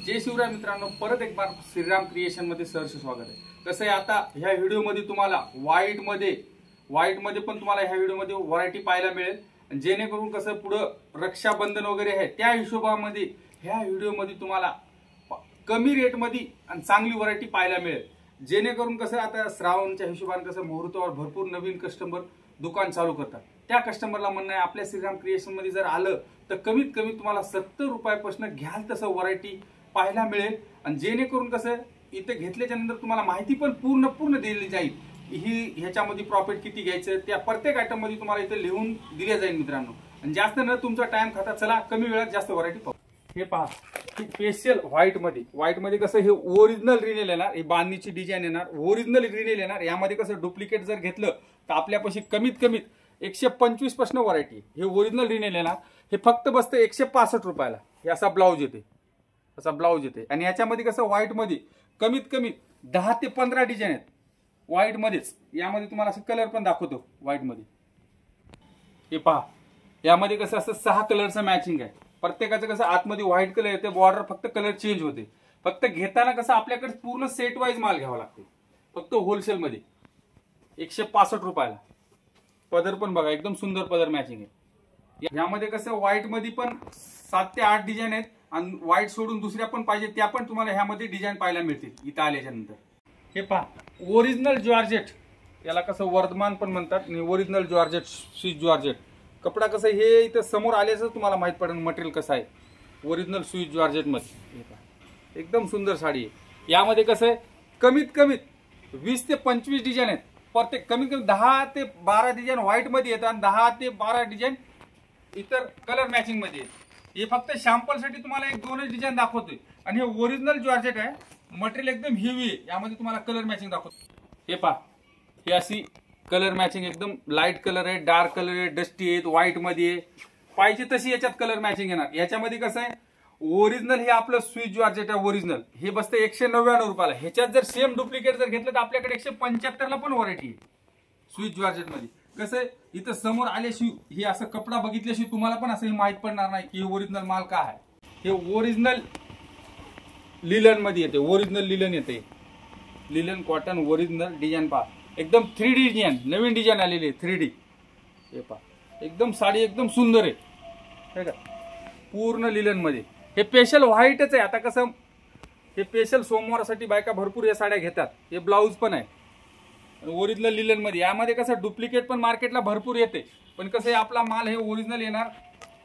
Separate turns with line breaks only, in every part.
जय शिवराय मित्रांनो, परत एक बार श्रीराम क्रिएशन मध्ये सहर्ष स्वागत आहे। कसं आहे, आता ह्या व्हिडिओ मध्ये तुम्हाला व्हाईट मध्ये पण तुम्हाला ह्या व्हिडिओ मध्ये व्हरायटी पाहायला मिळेल, जेणेकरून कसं पुढे रक्षाबंधन वगैरे आहे त्या हिशोबामध्ये ह्या व्हिडिओ मध्ये तुम्हाला कमी रेट मध्ये आणि चांगली व्हरायटी पाहायला मिळेल। जेणेकरून कसं आता श्रावणच्या हिशोबाने कसं मुहूर्तावर भरपूर नवीन कस्टमर दुकान चालू करतात, त्या कस्टमरला म्हणणं आहे आपल्या श्रीराम क्रिएशन मध्ये जर आलं तर कमीत कमी तुम्हाला 70 रुपयापासून घ्याल तसं व्हरायटी पाहायला मिळेल। आणि जेणेकरून कसं इथे घेतल्याच्या नंतर तुम्हाला माहिती पण पूर्ण दिली जाईल, ही ह्याच्यामध्ये प्रॉफिट किती घ्यायचं त्या प्रत्येक आयटम मध्ये तुम्हाला इथे लिहून दिले जाईल मित्रांनो। आणि जास्त न तुमचा टाइम खाता, चला कमी वेळात जास्त व्हरायटी पाहू। हे पहा, स्पेशल व्हाईट मध्ये कसं हे ओरिजिनल रिनेल येणार, ही बांधणीची डिझाईन येणार, ओरिजिनल रिनेल येणार। यामध्ये कसं डुप्लिकेट जर घेतलं तर आपल्यापाशी कमीत 125 पासून व्हरायटी। हे ओरिजिनल रिनेल येणार, हे फक्त बसतं 165 रुपयाला। हे असा ब्लाऊज येते, आणि याच्यामध्ये कसं व्हाईट मध्ये कमीत 10 ते 15 डिझाईन आहेत व्हाईट मध्येच। यामध्ये तुम्हाला असं कलर पण दाखवतो व्हाईट मध्ये। हे पहा, यामध्ये कसं असं 6 कलरचं मॅचिंग आहे। प्रत्येकाचं कसं आतमध्ये व्हाईट कलर येते, बॉर्डर फक्त कलर चेंज होते। फक्त घेताना कसं आपल्याकडे पूर्ण सेट वाईज माल घ्यावा लागतो, फक्त होलसेल मध्ये 165 रुपयाला। पदर पण बघा, एकदम सुंदर पदर मॅचिंग आहे। यामध्ये कसं व्हाईट मध्ये पण 7 ते 8 डिझाईन आहेत, आणि व्हाईट सोडून दुसऱ्या पण पाहिजे त्या पण तुम्हाला ह्यामध्ये डिझाईन पाहायला मिळतील इथं आल्याच्या नंतर। हे पहा, ओरिजिनल जॉर्जेट, याला कसं वर्धमान पण म्हणतात, आणि ओरिजिनल जॉर्जेट, स्विस जॉर्जेट कपडा कसं हे इथं समोर आल्याचं तुम्हाला माहित पडेल मटेरियल कसं आहे। ओरिजिनल स्विस जॉर्जेट मध्ये एकदम सुंदर साडी आहे। यामध्ये कसं आहे कमीत 20 ते 25 डिझाईन आहेत, प्रत्येक कमीत 10 ते 12 डिझाईन व्हाईट मध्ये येतात, आणि 10 ते 12 डिझाईन इतर कलर मॅचिंग मध्ये आहे। हे फक्त सॅम्पल साठी तुम्हाला 1-2 डिझाईन दाखवतोय, आणि हे ओरिजिनल जॉर्जेट आहे, मटेरियल एकदम हेवी आहे। यामध्ये तुम्हाला कलर मॅचिंग दाखवतो। हे पहा, हे अशी कलर मॅचिंग एकदम लाईट कलर आहे, डार्क कलर आहे, डस्टी आहे, व्हाईट मध्ये आहे, पाहिजे तशी याच्यात कलर मॅचिंग येणार। याच्यामध्ये कसं आहे ओरिजिनल हे आपलं स्विस जॉर्जेट आहे ओरिजिनल, हे बसतं 199 रुपयाला। ह्याच्यात जर सेम डुप्लिकेट जर घेतलं तर आपल्याकडे 175 ला पण व्हरायटी आहे स्विस जॉर्जेट मध्ये। कसं आहे इथं समोर आल्याशिवाय हे असं कपडा बघितल्याशिवाय तुम्हाला पण असं माहित पडणार नाही की हे ओरिजिनल माल का आहे। हे ओरिजिनल लिलन मध्ये येते, ओरिजिनल लिलन येते, लिलन कॉटन ओरिजिनल डिझाईन पहा, एकदम 3D डिझाईन, नवीन डिझाईन आलेली आहे 3D। हे पहा, एकदम साडी एकदम सुंदर आहे का, पूर्ण लिलन मध्ये। हे स्पेशल व्हाईटच आहे। आता कसं हे स्पेशल सोमवारासाठी बायका भरपूर या साड्या घेतात। हे ब्लाऊज पण आहे ओरिजिनल लिलन मध्ये। यामध्ये कसं डुप्लिकेट पण मार्केटला भरपूर येते, पण कसं आपला माल हे ओरिजिनल येणार।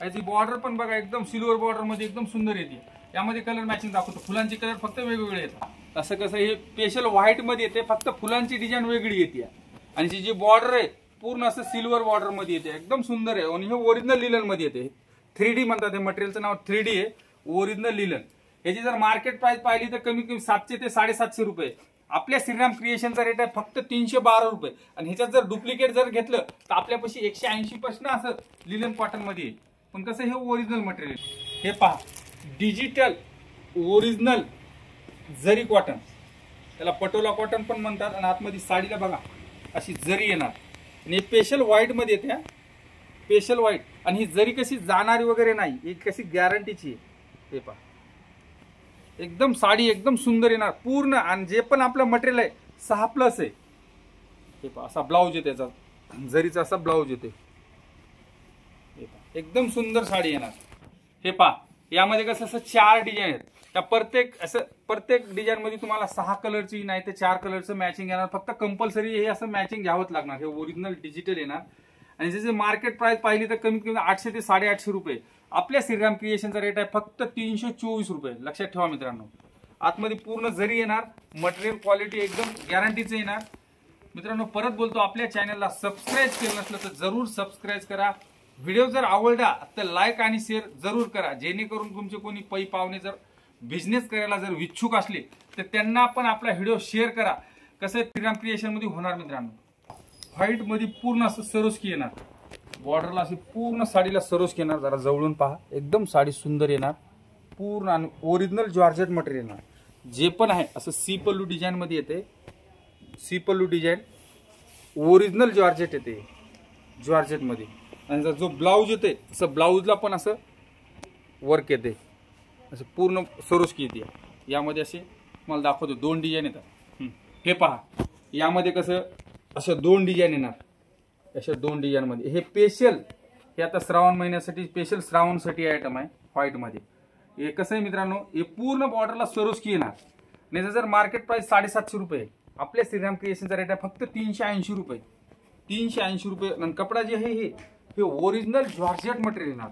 याची बॉर्डर पण बघा, एकदम सिल्वर बॉर्डर मध्ये एकदम सुंदर येते। यामध्ये कलर मॅचिंग दाखवतो, फुलांचे कलर फक्त वेगवेगळे येतात। असं कसं हे स्पेशल व्हाईट मध्ये येते, फक्त फुलांची डिझाईन वेगळी येते, आणि जी बॉर्डर आहे पूर्ण असं सिल्वर बॉर्डर मध्ये येते, एकदम सुंदर आहे। आणि हे ओरिजिनल लिलन मध्ये येते, 3D म्हणतात, हे मटेरियलचं नाव 3D आहे, ओरिजिनल लिलन। याची जर मार्केट प्राइस पाहिली तर कमी 700 ते 750 रुपये। आपल्या श्रीराम क्रिएशनचा रेट आहे फक्त 312 रुपये, आणि ह्याच्यात जर डुप्लिकेट जर घेतलं तर आपल्यापाशी 180 पासून असं लिलन कॉटन मध्ये आहे, पण कसं हे ओरिजिनल मटेरियल। हे पहा, डिजिटल ओरिजिनल जरी कॉटन, त्याला पटोला कॉटन पण म्हणतात, आणि आतमध्ये साडीला बघा अशी जरी येणार, आणि स्पेशल व्हाईट मध्ये येते, स्पेशल व्हाईट। आणि ही जरी कशी जाणारी वगैरे नाही, ही कशी गॅरंटीची आहे। हे पहा, एकदम साडी एकदम सुंदर येणार पूर्ण, आणि जे पण आपलं मटेरियल आहे 6+ आहे। हे पहा, असा ब्लाऊज येते, त्याचा जरीचा असा ब्लाऊज येते। हे पहा, एकदम सुंदर साडी येणार। हे पहा, यामध्ये कसं असं 4 डिझाईन आहेत, त्या प्रत्येक डिझाईन मध्ये तुम्हाला 6 कलरची नाही तर 4 कलरचं मॅचिंग येणार। फक्त कंपल्सरी हे असं मॅचिंग घ्यावंच लागणार। हे ओरिजिनल डिजिटल येणार, आणि त्याची मार्केट प्राइस पाहिली तर कमीत कमी 800 ते 850 रुपये। आपल्या श्रीराम क्रिएशनचा रेट आहे फक्त 324 रुपये। लक्षात ठेवा मित्रांनो, आतमध्ये पूर्ण जरी येणार, मटेरियल क्वालिटी एकदम गॅरंटीचं येणार। मित्रांनो परत बोलतो, आपल्या चॅनलला सबस्क्राईब केलं नसलं तर जरूर सबस्क्राईब करा। व्हिडिओ जर आवडला तर लाईक आणि शेअर जरूर करा, जेणेकरून तुमचे कोणी पै पाहुणे जर बिझनेस करायला जर इच्छुक असले तर त्यांना पण आपला व्हिडिओ शेअर करा। कसं श्रीराम क्रिएशन मध्ये होणार मित्रांनो, व्हाईट मध्ये पूर्ण असं सरोस्की येणार, बॉर्डरला अशी पूर्ण साडीला सरोस्की येणार। जरा जवळून पहा, एकदम साडी सुंदर येणार पूर्ण, आणि ओरिजिनल जॉर्जेट मटेरियल येणार। जे पण आहे असं सी पल्लू डिझाईन मध्ये येते, सी पल्लू डिझाईन ओरिजिनल जॉर्जेट येते जॉर्जेट मध्ये। आणि जो ब्लाऊज येते असं ब्लाऊजला पण असं वर्क येते, असे पूर्ण सरोस्की येते. यामध्ये असे मला दाखवतो 2 डिझाईन येतात. हे पहा, यामध्ये कसं अशा 2 डिझाईन येणार. अशा 2 डिझाईन मध्ये हे स्पेशल, हे आता श्रावण महिन्यासाठी स्पेशल श्रावणसाठी आयटम आहे व्हाईट मध्ये. हे कसं आहे मित्रांनो, हे पूर्ण बॉर्डरला सरोस्की येणार. नाही जर मार्केट प्राइस 750 रुपये, आपल्या श्रीराम क्रिएशनचा रेट आहे फक्त 380 रुपये. 380 रुपये. आणि कपडा जे आहे हे ओरिजिनल जॉर्जेट मटेरियल येणार.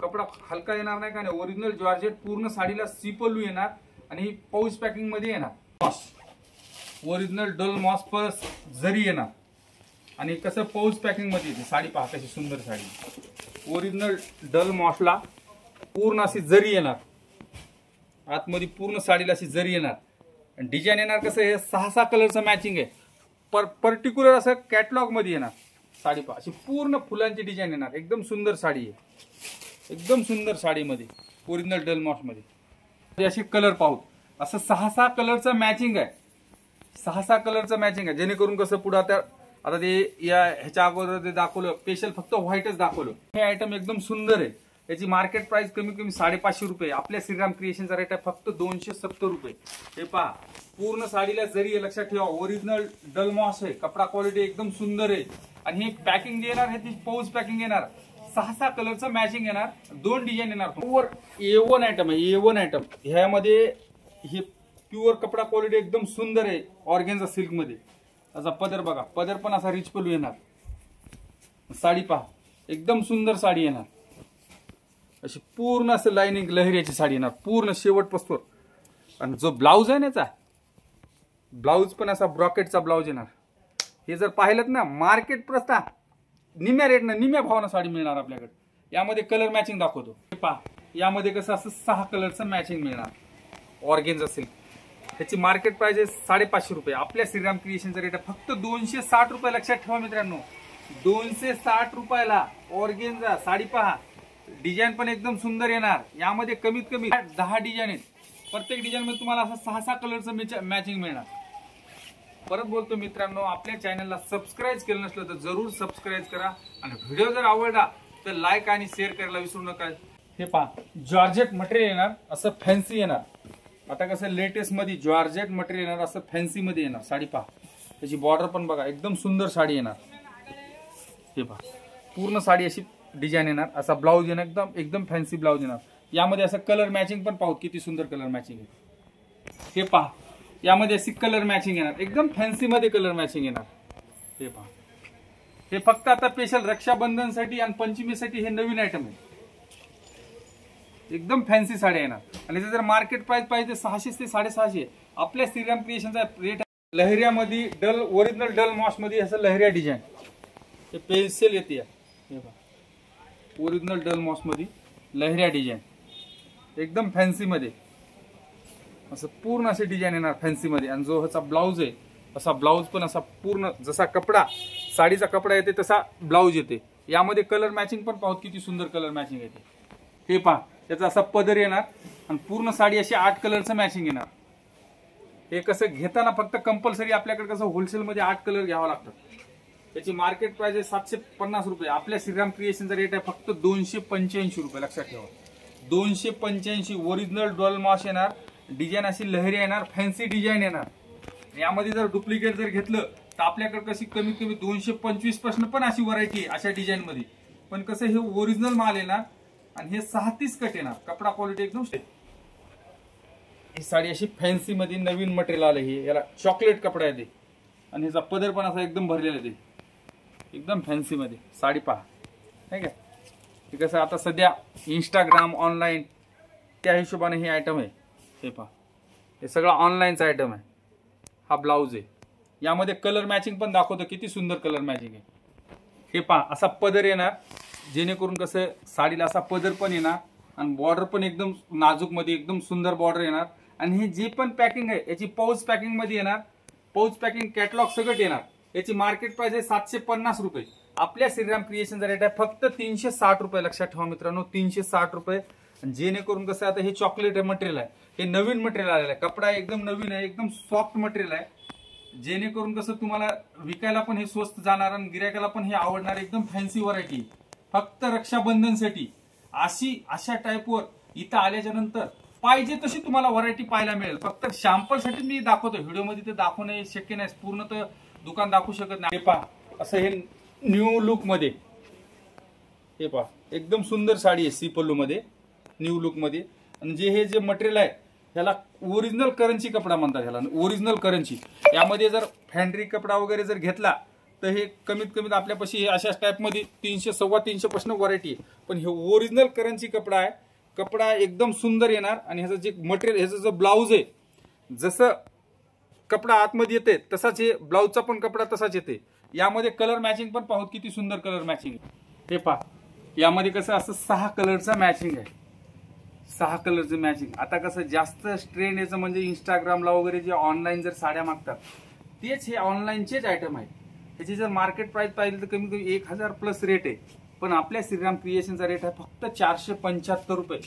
कपडा हलका येणार नाही का नाही, ओरिजिनल जॉर्जेट. पूर्ण साडीला सिपलू येणार आणि ही पाऊच पॅकिंग मध्ये येणार. ओरिजिनल डल मॉस प्लस जरी येणार आणि कसं पाऊच पॅकिंग मध्ये येते. साडी पहा कशी सुंदर साडी. ओरिजिनल डल मॉसला पूर्ण अशी जरी येणार. आतमध्ये पूर्ण साडीला अशी जरी येणार. डिझाईन येणार कसं, हे 6 कलरचं मॅचिंग आहे. पर्टिक्युलर असं कॅटलॉग मध्ये येणार. साडी पहा अशी पूर्ण फुलांची डिझाईन येणार. एकदम सुंदर साडी आहे. एकदम सुंदर साडीमध्ये ओरिजिनल डल मॉस मध्ये असे कलर पाहू. असं 6 कलरचं मॅचिंग आहे. 6 कलरचं मॅचिंग आहे. जेणेकरून कसं पुढे आता ते ह्याच्या अगोदर ते दाखवलं स्पेशल फक्त व्हाईटच दाखवलं. हे आयटम एकदम सुंदर आहे. याची मार्केट प्राइस कमी कमी 550 रुपये. आपल्या श्रीराम क्रिएशनचा रेट आहे फक्त 270 रुपये. हे पहा पूर्ण साडीला जरी आहे, लक्षात ठेवा. ओरिजिनल डल मॉस आहे. कपडा क्वालिटी एकदम सुंदर आहे. आणि हे पॅकिंग जे येणार, हे ती पाऊच पॅकिंग येणार. 6 कलरचं मॅचिंग येणार. 2 डिझाईन येणार. प्युअर A1 आयटम आहे. A1 item. ह्यामध्ये हे प्युअर कपडा क्वालिटी एकदम सुंदर आहे. ऑर्गेन्झा सिल्क मध्ये. असा पदर बघा, पदर पण असा रिच पल्लू येणार. साडी पहा एकदम सुंदर साडी येणार. अशी पूर्ण असं लाइनिंग लहरियाची साडी येणार पूर्ण शेवटपासून. आणि जो ब्लाउज आहे ना, याचा ब्लाउज पण असा ब्रॉकेटचा ब्लाउज येणार. हे जर पाहिलं ना, मार्केट प्रस्ता निम्या रेटनं निम्या भावानं साडी मिळणार आपल्याकडे. यामध्ये कलर मॅचिंग दाखवतो. पहा यामध्ये कसं असं 6 कलरचं मॅचिंग मिळणार. Organza silk. त्याची मार्केट प्राइस आहे 550 रुपये. आपल्या श्रीराम क्रिएशनचा रेट आहे फक्त 260 रुपये. लक्षात ठेवा मित्रांनो, 260 रुपयाला ऑर्गेन्झा साडी पहा. डिझाईन पण एकदम सुंदर येणार. यामध्ये कमीत कमी 10 डिझाईन आहेत. प्रत्येक डिझाईन मध्ये तुम्हाला असं 6 कलरचं मॅचिंग मिळणार. परत बोलतो मित्रांनो, आपल्या चॅनलला सबस्क्राईब केलं नसलं तर जरूर सबस्क्राईब करा. आणि व्हिडिओ जर आवडला तर लाईक आणि शेअर करायला विसरू नका. हे पहा जॉर्जेट मटेरियल येणार. असं फॅन्सी येणार. आता कसं लेटेस्ट मध्ये जॉर्जेट मटेरियल येणार. असं फॅन्सी मध्ये येणार. साडी पहा त्याची बॉर्डर पण बघा एकदम सुंदर साडी येणार. हे पहा पूर्ण साडी अशी डिझाईन येणार. असा ब्लाउज येणार. एकदम फॅन्सी ब्लाउज येणार. यामध्ये असं कलर मॅचिंग पण पाहू किती सुंदर कलर मॅचिंग आहे. हे पहा यामध्ये अशी कलर मॅचिंग येणार. एकदम फॅन्सी मध्ये कलर मॅचिंग येणार. हे पहा हे फक्त आता स्पेशल रक्षाबंधनसाठी आणि पंचमीसाठी हे नवीन आयटम आहे. एकदम फॅन्सी साड्या येणार. आणि जर मार्केट प्राइस पाहिजे 600 ते 650. आपल्या श्रीराम क्रिएशनचा रेट लहरियामध्ये डल ओरिजिनल डल मॉस मध्ये असं लहरिया डिझाईन. हे पेन्सिल येते. हे पहा ओरिजिनल डल मॉस मध्ये लहरिया डिझाईन एकदम फॅन्सी मध्ये. असं पूर्ण असे डिझाईन येणार फॅन्सी मध्ये. आणि जो ह्याचा ब्लाउज आहे असा ब्लाउज पण असा पूर्ण जसा कपडा साडीचा कपडा येते तसा ब्लाउज येते. यामध्ये कलर मॅचिंग पण पाहू किती सुंदर कलर मॅचिंग येते. हे पहा त्याचा असा पदर येणार. आणि पूर्ण साडी अशी 8 कलरचं मॅचिंग येणार. हे कसं घेताना फक्त कंपल्सरी आपल्याकडे कसं होलसेलमध्ये 8 कलर घ्यावा लागतात. त्याची मार्केट प्राइस आहे 750 रुपये. आपल्या श्रीराम क्रिएशनचा रेट आहे फक्त 285 रुपये. लक्षात ठेवा 285. ओरिजिनल डॉल मॉस येणार. डिझाईन अशी लहरी येणार. फॅन्सी डिझाईन येणार. यामध्ये जर डुप्लिकेट जर घेतलं तर आपल्याकडे कशी कमीत कमी 225 पासून पण अशी व्हरायटी आहे अशा डिझाईन मध्ये. पण कसं हे ओरिजिनल माल येणार. आणि हे 36 कट येणार. कपडा क्वालिटी एकदम. ही साडी अशी फॅन्सी मध्ये नवीन मटेरियल आलं. हे याला चॉकलेट कपडा येते. आणि ह्याचा पदर पण असा एकदम भरलेला येते. एकदम फॅन्सी मध्ये साडी पहा. नाही का हे कसं आता सध्या इंस्टाग्राम ऑनलाईन त्या हिशोबाने हे आयटम आहे. हे पहा हे सगळं ऑनलाईनचा आयटम आहे. हा ब्लाउज आहे. यामध्ये कलर मॅचिंग पण दाखवतो किती सुंदर कलर मॅचिंग आहे. हे पहा असा पदर येणार. जेणेकरून कसं साडीला असा पदर पण येणार. आणि बॉर्डर पण एकदम नाजूक मध्ये एकदम सुंदर बॉर्डर येणार. आणि हे जे पण पॅकिंग आहे याची पाऊच पॅकिंग मध्ये येणार. पाऊच पॅकिंग कॅटलॉग सगळं येणार. याची मार्केट प्राइस आहे 750 रुपये. आपल्या श्रीराम क्रिएशनचा रेट आहे फक्त 360 रुपये. लक्षात ठेवा मित्रांनो 360 रुपये. जेणेकरून कसं आता हे चॉकलेट मटेरियल आहे. हे नवीन मटेरियल आलेलं आहे. कपडा एकदम नवीन आहे. एकदम सॉफ्ट मटेरियल आहे. जेणेकरून कसं तुम्हाला विकायला पण हे स्वस्त जाणार आणि गिरायकाला पण हे आवडणार. एकदम फॅन्सी व्हरायटी फक्त रक्षाबंधनसाठी. अशा टाईपवर इथं आल्याच्या नंतर पाहिजे तशी तुम्हाला व्हरायटी पाहायला मिळेल. फक्त सॅम्पल साठी मी दाखवतो, व्हिडिओमध्ये ते दाखवणे शक्य नाही, पूर्ण तर दुकान दाखवू शकत नाही. हे पहा, असं हे न्यू लुक मध्ये, हे पहा एकदम सुंदर साडी आहे सी पल्लू मध्ये, न्यू लुक मध्ये. आणि हे जे मटेरियल आहे ह्याला ओरिजिनल करंची कपडा म्हणतात, ह्याला ओरिजिनल करंची. यामध्ये जर फॅन्ड्री कपडा वगैरे जर घेतला तर हे कमीत कमीत आपल्यापाशी अशाच टाईपमध्ये 300 350 पासून व्हरायटी आहे. पण हे ओरिजिनल करंची कपडा आहे. कपडा एकदम सुंदर येणार. आणि ह्याचं जे मटेरियल, ह्याचं जो ब्लाऊज आहे, जसं कपडा आतमध्ये येते तसाच हे ब्लाऊजचा पण कपडा तसाच येते. यामध्ये कलर मॅचिंग पण पाहू किती सुंदर कलर मॅचिंग आहे. हे पहा, यामध्ये कसं असं 6 कलरचं मॅचिंग आहे, 6 कलरचं मॅचिंग. आता कसं जास्त ट्रेंड याचं म्हणजे इंस्टाग्रामला वगैरे जे ऑनलाईन जर साड्या मागतात तेच हे ऑनलाईनचेच आयटम आहेत. त्याची जर मार्केट प्राइस पाहिली तर कमी कमी 1000 प्लस रेट आहे. पण आपल्या श्रीराम क्रिएशनचा रेट आहे फक्त 475 रुपये.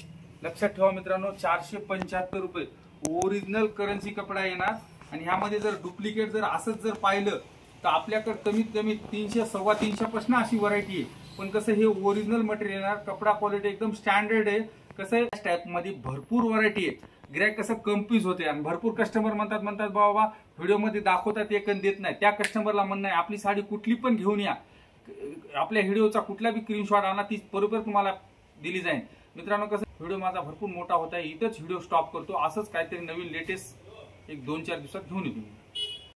लक्षात ठेवा मित्रांनो, 475 रुपये ओरिजिनल करन्सी कपडा येणार. आणि ह्यामध्ये जर डुप्लिकेट जर असंच जर पाहिलं तर आपल्याकडे कमीत कमी 300 350 पासून अशी व्हरायटी आहे. पण कसं हे ओरिजिनल मटेरियल येणार, कपडा क्वालिटी एकदम स्टँडर्ड आहे. कसं आहे, टाईप मध्ये भरपूर व्हरायटी आहे. गिरायक कसं कन्फ्यूज होते आणि भरपूर कस्टमर म्हणतात बाबा व्हिडिओमध्ये दाखवतात एक देत नाही. त्या कस्टमरला म्हणणं आहे आपली साडी कुठली पण घेऊन या, आपल्या व्हिडिओचा कुठला बी स्क्रीनशॉट आणा, ती बरोबर तुम्हाला दिली जाईल. मित्रांनो, कसं व्हिडिओ माझा भरपूर मोठा होता आहे, इथंच व्हिडिओ स्टॉप करतो. असंच काहीतरी नवीन लेटेस्ट एक 2-4 दिवसात घेऊन येतो.